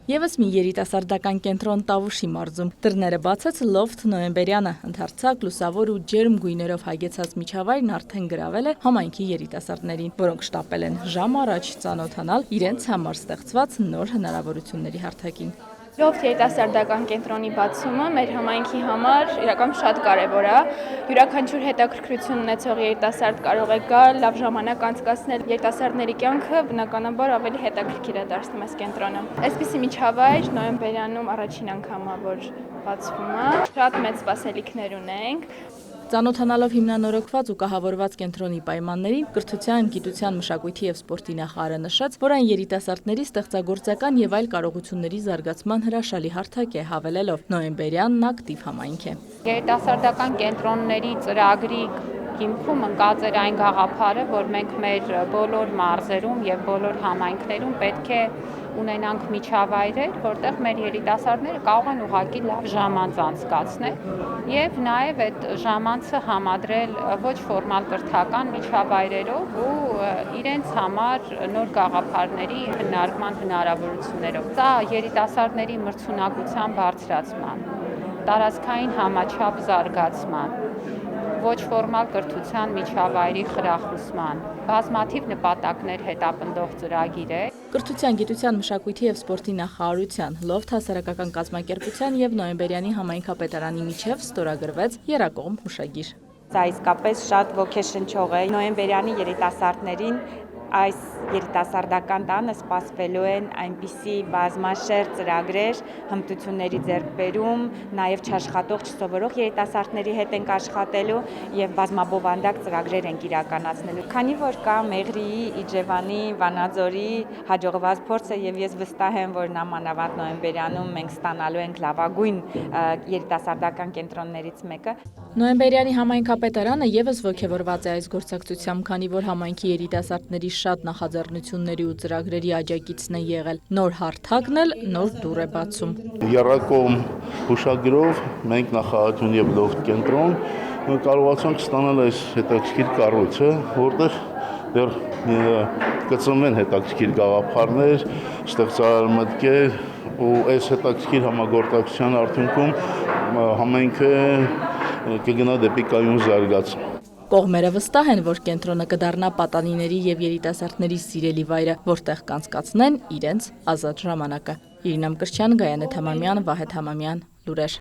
Եվս մի երիտասարդական կենտրոն Տավուշի մարզում դռները բացեց Լոֆթ Նոյեմբերյանը, ընդարձակ, լուսավոր ու ջերմ գույներով հագեցած միջավայրն արդեն գրավել է համայնքի երիտասարդներին, որոնք շտապել են ժամ առաջ ծանոթանալ իրենց համար ստեղծված նոր հնարավորությունների հարթակին։ Լոֆթ երիտասարդական կենտրոնի բացումը մեր համայնքի համար իրականում շատ կարևոր է։ Յուրաքանչյուր հետաքրքրություն ունեցող երիտասարդ կարող է գալ, լավ ժամանակ անցկացնել։ Երիտասարդների կյանքը բնականաբար ավելի հետաքրքիր է դարձնում այս կենտրոնը։ Այսպիսի միջավայր Նոյեմբերյանում առաջին անգամ է, որ բացվում է։ Շատ մեծ սպասելիքներ ունենք։ Ծանոթանալով հիմնանորոգված ու կահավորված կենտրոնի պայմաններին, կրթության, գիտության, մշակույթի և սպորտի նախարարը նշեց, որ այն երիտասարդների ստեղծագործական եւ այլ կարողությունների զարգացման հրաշալի հարթակ է, հավելելով Նոյեմբերյանն ակտիվ համայնք է։ Երիտասարդական կենտրոնների ծրագրի հիմքում ընկած էր այն գաղափարը, որ մենք մեր բոլոր մարզերում եւ բոլոր համայնքներում պետք է ունենանք միջավայրեր, որտեղ մեր երիտասարդները կարող են ուղղակի լավ ժամանց անցկացնել եւ նաեւ այդ ժամանցը համադրել ոչ ֆորմալ կրթական միջավայրերով ու իրենց համար նոր գաղափարների հնարման հնարավորություններով։ Սա երիտասարդների մրցունակության բարձրացման, տարածքային համաչափ զարգացման, ոչ ֆորմալ կրթության միջավայրի խրախուսման, բազմաթիվ նպատակներ հետապնդող ծրագիր է։ Կրթության, գիտության, մշակույթի և սպորտի նախարարության, Լոֆթ հասարակական կազմակերպության և Նոյեմբերյանի համայնքապետարանի միջև ստորագրվեց եռակողմ հուշագիր։ Սա իսկապես շատ ոգեշնչող է Նոյեմբերյանի երիտասարդներին։ Այս երիտասարդական տանը սպասվելու են այնպիսի բազմաշերտ ծրագրեր, հմտությունների ձեռքբերում, նաև չաշխատող, չսովորող երիտասարդների հետ ենք աշխատելու եւ բազմաբովանդակ ծրագրեր ենք իրականացնելու։ Քանի որ կա Մեղրիի, Իջևանի, Վանաձորի հաջողված փորձը եւ ես վստահ եմ, որ նամանավանդ Նոյեմբերյանում մենք ստանալու ենք լավագույն երիտասարդական կենտրոններից մեկը։ Նոյեմբերյանի համայնքապետարանը եւս ոգևորված է այս գործակցությամբ, քանի որ համայնքի երիտասարդների շատ նախաձեռնությունների ու ծրագրերի աջակիցն է եղել։ Նոր հարթակն էլ նոր դուռ է բացում։ Եռակողմ հուշագրով մենք նախարարություն եւ Լոֆթ կենտրոն կարողացանք ստանալ այս հետաքրքիր կառույցը, որտեղ դեռ կծնվեն հետաքրքիր գաղափարներ, ստեղծարար մտքեր ու այս հետաքրքիր համագործակցության արդյունքում համայնքը կգնա դեպի կայուն զարգացում։ Կողմերը վստահ են, որ կենտրոնը կդառնա պատանիների եւ երիտասարդների սիրելի վայրը, որտեղ կանցկացնեն իրենց ազատ ժամանակը։ Իրինա Մկրտչյան, Գայանե Թամամյան, Վահե Թամամյան, լուրեր։